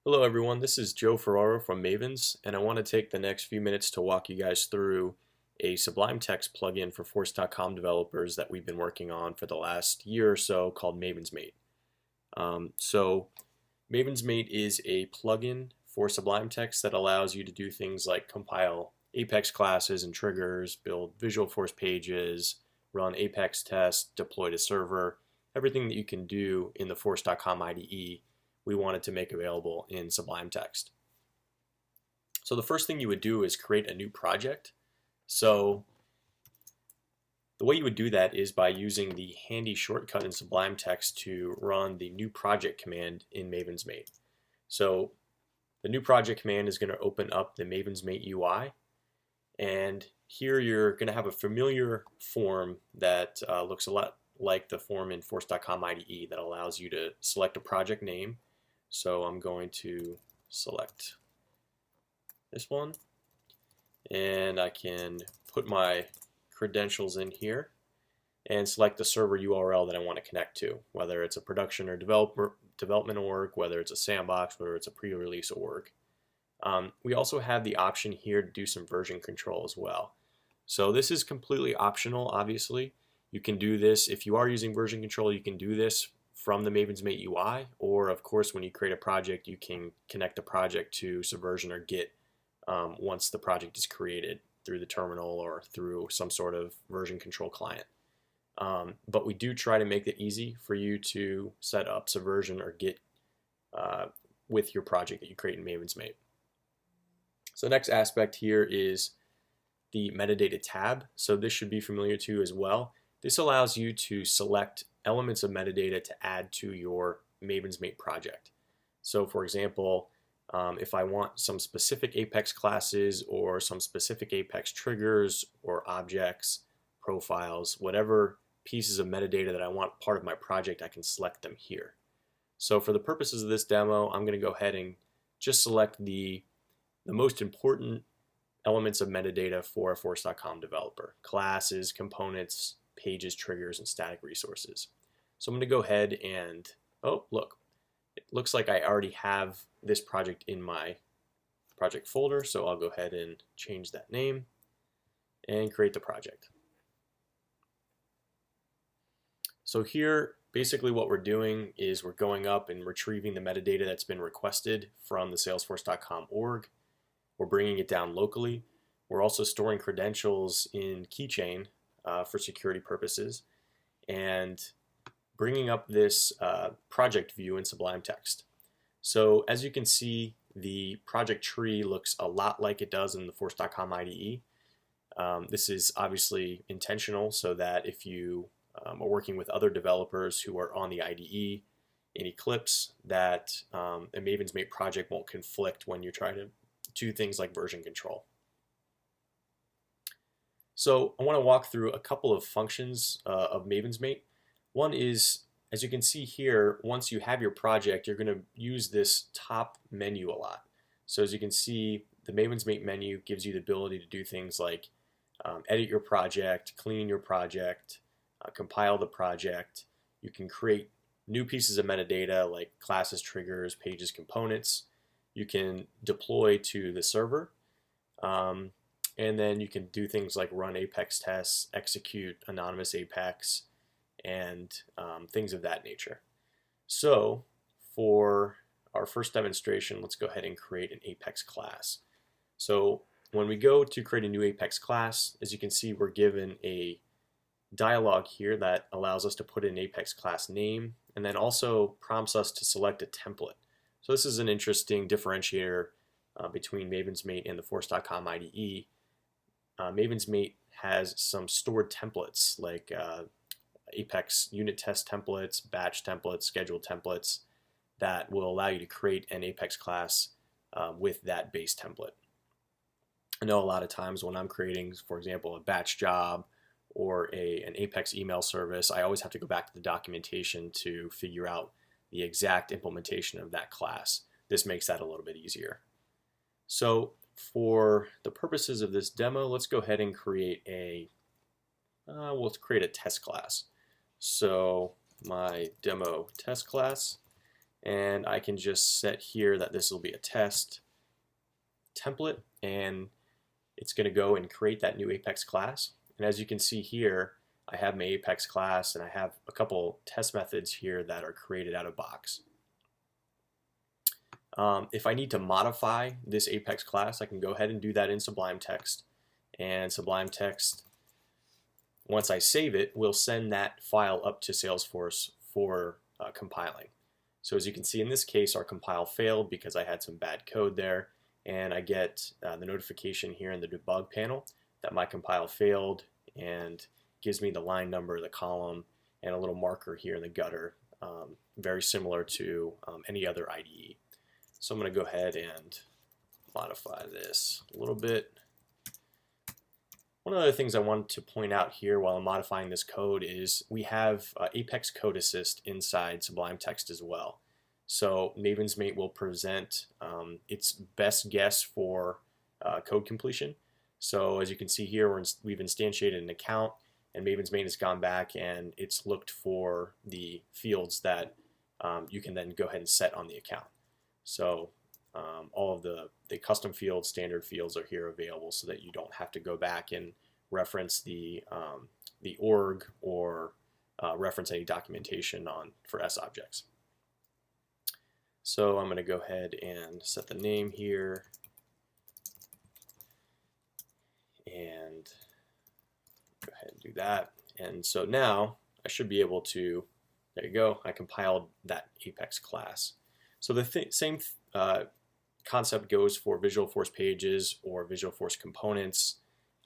Hello everyone, this is Joe Ferraro from Mavens, and I want to take the next few minutes to walk you guys through a Sublime Text plugin for Force.com developers that we've been working on for the last year or so called MavensMate. So MavensMate is a plugin for Sublime Text that allows you to do things like compile Apex classes and triggers, build Visual Force pages, run Apex tests, deploy to server, everything that you can do in the Force.com IDE we wanted to make available in Sublime Text. So the first thing you would do is create a new project. So the way you would do that is by using the handy shortcut in Sublime Text to run the new project command in MavensMate. So the new project command is going to open up the MavensMate UI, and here you're going to have a familiar form that looks a lot like the form in Force.com IDE that allows you to select a project name. So I'm going to select this one, and I can put my credentials in here and select the server URL that I want to connect to, whether it's a production or development org, whether it's a sandbox, whether it's a pre-release org. We also have the option here to do some version control as well. So this is completely optional, obviously. You can do this if you are using version control. You can do this from the MavensMate UI, or of course when you create a project you can connect the project to Subversion or Git once the project is created through the terminal or through some sort of version control client. But we do try to make it easy for you to set up Subversion or Git with your project that you create in MavensMate. So the next aspect here is the metadata tab. So this should be familiar to you as well. This allows you to select elements of metadata to add to your MavensMate project. So for example, if I want some specific Apex classes or some specific Apex triggers or objects, profiles, whatever pieces of metadata that I want part of my project, I can select them here. So for the purposes of this demo, I'm going to go ahead and just select the most important elements of metadata for a Force.com developer: classes, components, pages, triggers, and static resources. So I'm going to go ahead and, oh look, it looks like I already have this project in my project folder, so I'll go ahead and change that name and create the project. So here basically what we're doing is we're going up and retrieving the metadata that's been requested from the Salesforce.com org. We're bringing it down locally. We're also storing credentials in Keychain for security purposes, and bringing up this project view in Sublime Text. So as you can see, the project tree looks a lot like it does in the Force.com IDE. This is obviously intentional so that if you are working with other developers who are on the IDE in Eclipse, that a MavensMate project won't conflict when you're trying to do things like version control. So I want to walk through a couple of functions of MavensMate. One is, as you can see here, once you have your project, you're going to use this top menu a lot. So as you can see, the MavensMate menu gives you the ability to do things like edit your project, clean your project, compile the project. You can create new pieces of metadata like classes, triggers, pages, components. You can deploy to the server. And then you can do things like run Apex tests, execute anonymous Apex, and things of that nature. So for our first demonstration, let's go ahead and create an Apex class. So when we go to create a new Apex class, as you can see, we're given a dialog here that allows us to put in Apex class name, and then also prompts us to select a template. So this is an interesting differentiator between MavensMate and the Force.com IDE. MavensMate has some stored templates like Apex unit test templates, batch templates, scheduled templates that will allow you to create an Apex class with that base template. I know a lot of times when I'm creating, for example, a batch job or an Apex email service, I always have to go back to the documentation to figure out the exact implementation of that class. This makes that a little bit easier. So for the purposes of this demo, let's go ahead and create we'll create a test class. So my demo test class, and I can just set here that this will be a test template, and it's going to go and create that new Apex class. And as you can see here, I have my Apex class, and I have a couple test methods here that are created out of box. If I need to modify this Apex class, I can go ahead and do that in Sublime Text. And Sublime Text, once I save it, will send that file up to Salesforce for compiling. So as you can see in this case, our compile failed because I had some bad code there, and I get the notification here in the debug panel that my compile failed, and gives me the line number, the column, and a little marker here in the gutter, very similar to any other IDE. So I'm going to go ahead and modify this a little bit. One of the other things I wanted to point out here while I'm modifying this code is we have Apex Code Assist inside Sublime Text as well. So MavensMate will present its best guess for code completion. So as you can see here, we've instantiated an account, and MavensMate has gone back and it's looked for the fields that you can then go ahead and set on the account. So all of the custom fields, standard fields are here available so that you don't have to go back and reference the org or reference any documentation for S objects. So I'm going to go ahead and set the name here, and go ahead and do that. And so now I should be able to, there you go, I compiled that Apex class. So the same concept goes for Visualforce pages or Visualforce components,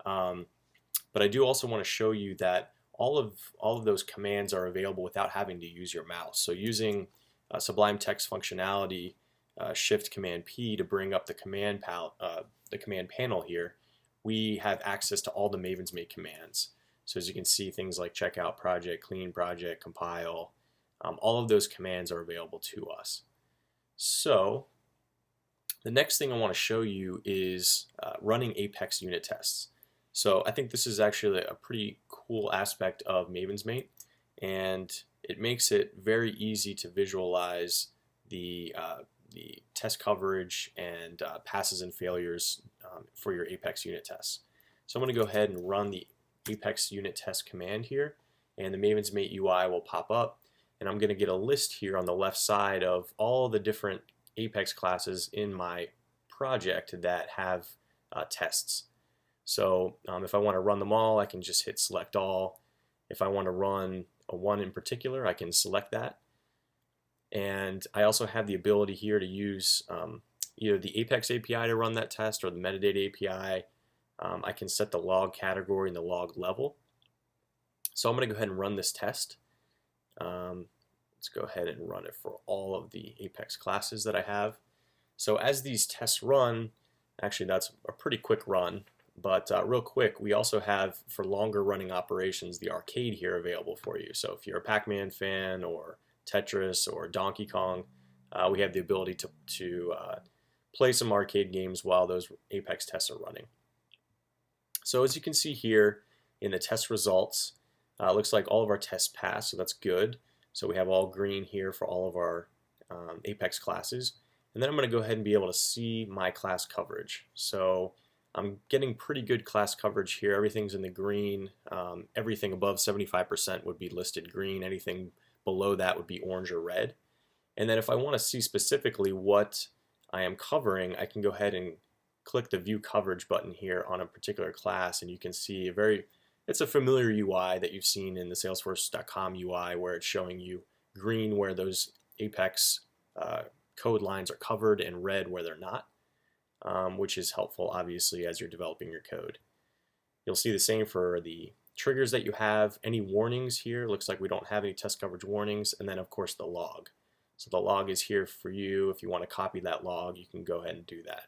but I do also want to show you that all of those commands are available without having to use your mouse. So using Sublime Text functionality, Shift Command P to bring up the command panel here, we have access to all the MavensMate commands. So as you can see, things like checkout project, clean project, compile, all of those commands are available to us. So the next thing I want to show you is running Apex unit tests. So I think this is actually a pretty cool aspect of MavensMate, and it makes it very easy to visualize the test coverage and passes and failures for your Apex unit tests. So I'm going to go ahead and run the Apex unit test command here, and the MavensMate UI will pop up, and I'm going to get a list here on the left side of all the different Apex classes in my project that have tests. So if I want to run them all, I can just hit select all. If I want to run a one in particular, I can select that. And I also have the ability here to use either the Apex API to run that test or the metadata API. I can set the log category and the log level. So I'm going to go ahead and run this test. Let's go ahead and run it for all of the Apex classes that I have. So as these tests run, actually that's a pretty quick run, but real quick, we also have, for longer running operations, the arcade here available for you. So if you're a Pac-Man fan or Tetris or Donkey Kong, we have the ability to play some arcade games while those Apex tests are running. So as you can see here in the test results, looks like all of our tests passed, so that's good. So we have all green here for all of our Apex classes. And then I'm going to go ahead and be able to see my class coverage. So I'm getting pretty good class coverage here. Everything's in the green. Everything above 75% would be listed green. Anything below that would be orange or red. And then if I want to see specifically what I am covering, I can go ahead and click the View Coverage button here on a particular class, and you can see it's a familiar UI that you've seen in the Salesforce.com UI, where it's showing you green where those Apex code lines are covered and red where they're not, which is helpful obviously as you're developing your code. You'll see the same for the triggers that you have. Any warnings here, looks like we don't have any test coverage warnings, and then of course the log. So the log is here for you. If you want to copy that log, you can go ahead and do that.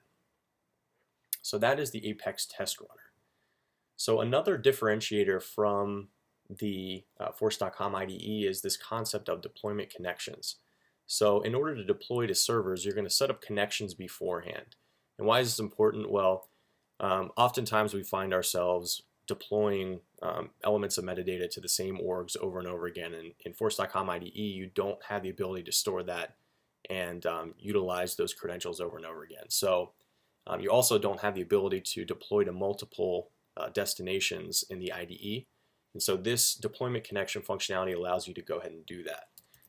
So that is the Apex test runner. So another differentiator from the Force.com IDE is this concept of deployment connections. So in order to deploy to servers, you're going to set up connections beforehand. And why is this important? Well, oftentimes we find ourselves deploying elements of metadata to the same orgs over and over again. And in Force.com IDE, you don't have the ability to store that and utilize those credentials over and over again. So you also don't have the ability to deploy to multiple destinations in the IDE. And so this deployment connection functionality allows you to go ahead and do that.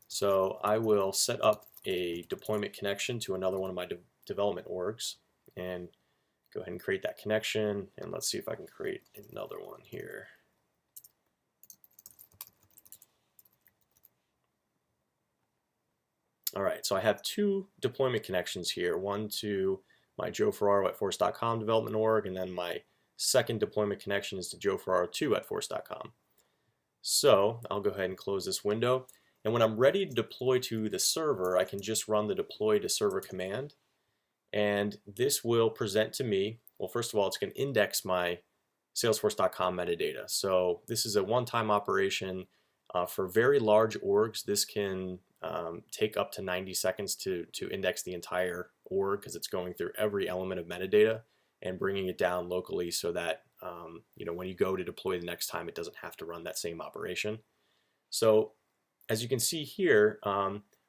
So I will set up a deployment connection to another one of my development orgs and go ahead and create that connection. And let's see if I can create another one here. All right, so I have two deployment connections here, one to my Joe Ferraro at Force.com development org, and then my second deployment connection is to Joe Ferraro2 at Force.com. So I'll go ahead and close this window. And when I'm ready to deploy to the server, I can just run the deploy to server command. And this will present to me, well, first of all, it's going to index my Salesforce.com metadata. So this is a one-time operation. For very large orgs, this can take up to 90 seconds to index the entire org because it's going through every element of metadata and bringing it down locally so that when you go to deploy the next time, it doesn't have to run that same operation. So as you can see here,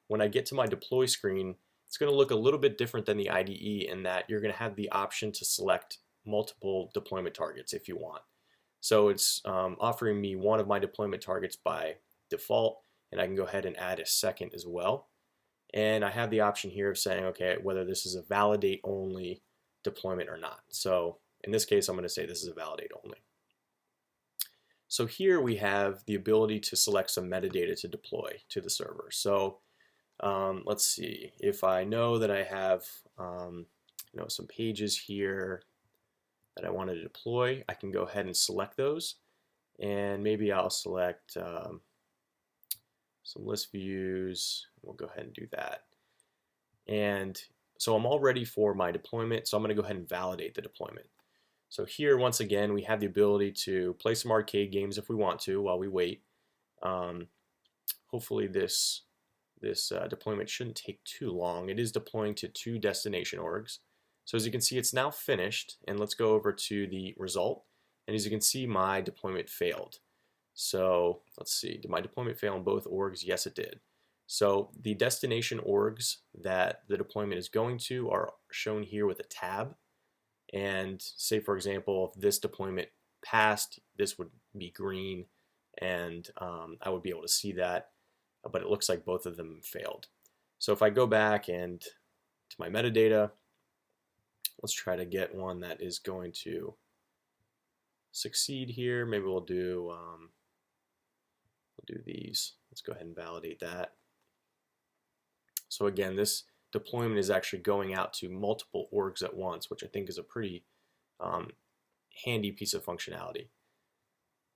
when I get to my deploy screen, it's going to look a little bit different than the IDE in that you're going to have the option to select multiple deployment targets if you want. So it's offering me one of my deployment targets by default, and I can go ahead and add a second as well. And I have the option here of saying, okay, whether this is a validate only deployment or not. So in this case, I'm going to say this is a validate only. So here we have the ability to select some metadata to deploy to the server. So let's see, if I know that I have some pages here that I want to deploy, I can go ahead and select those, and maybe I'll select some list views. We'll go ahead and do that. And so I'm all ready for my deployment, so I'm going to go ahead and validate the deployment. So here, once again, we have the ability to play some arcade games if we want to while we wait. Hopefully this deployment shouldn't take too long. It is deploying to 2 destination orgs. So as you can see, it's now finished, and let's go over to the result. And as you can see, my deployment failed. So let's see, did my deployment fail in both orgs? Yes, it did. So the destination orgs that the deployment is going to are shown here with a tab. And say, for example, if this deployment passed, this would be green, and I would be able to see that, but it looks like both of them failed. So if I go back and to my metadata, let's try to get one that is going to succeed here. Maybe we'll do these. Let's go ahead and validate that. So again, this deployment is actually going out to multiple orgs at once, which I think is a pretty handy piece of functionality.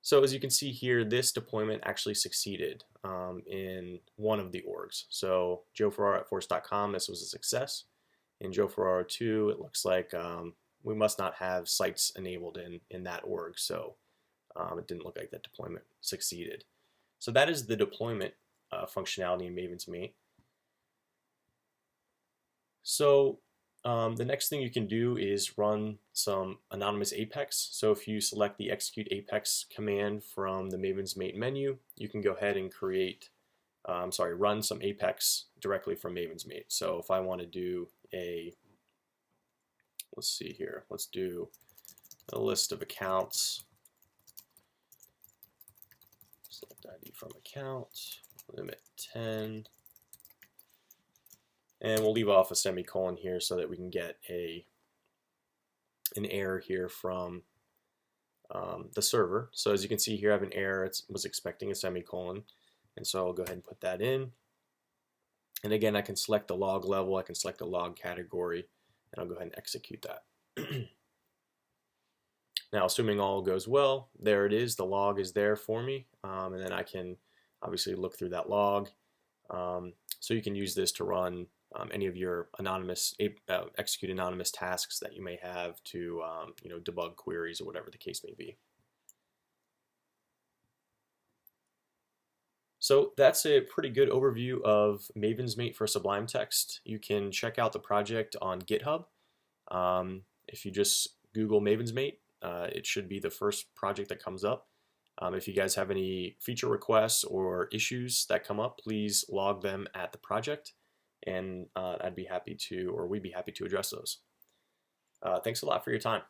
So as you can see here, this deployment actually succeeded in one of the orgs. So Joe Ferraro at Force.com, this was a success. In Joe Ferraro2, it looks like we must not have sites enabled in that org, so it didn't look like that deployment succeeded. So that is the deployment functionality in MavensMate. So the next thing you can do is run some anonymous Apex. So if you select the execute Apex command from the MavensMate menu, you can go ahead and run some Apex directly from MavensMate. So if I want to do let's see here, let's do a list of accounts, select ID from account, limit 10, and we'll leave off a semicolon here so that we can get an error here from the server. So as you can see here, I have an error. It was expecting a semicolon, and so I'll go ahead and put that in. And again, I can select the log level, I can select the log category, and I'll go ahead and execute that. Now, assuming all goes well, there it is. The log is there for me, and then I can obviously look through that log. So you can use this to run any of your execute anonymous tasks that you may have to debug queries or whatever the case may be. So that's a pretty good overview of MavensMate for Sublime Text. You can check out the project on GitHub. If you just Google MavensMate, it should be the first project that comes up. If you guys have any feature requests or issues that come up, please log them at the project, and I'd be happy to, or we'd be happy to address those. Thanks a lot for your time.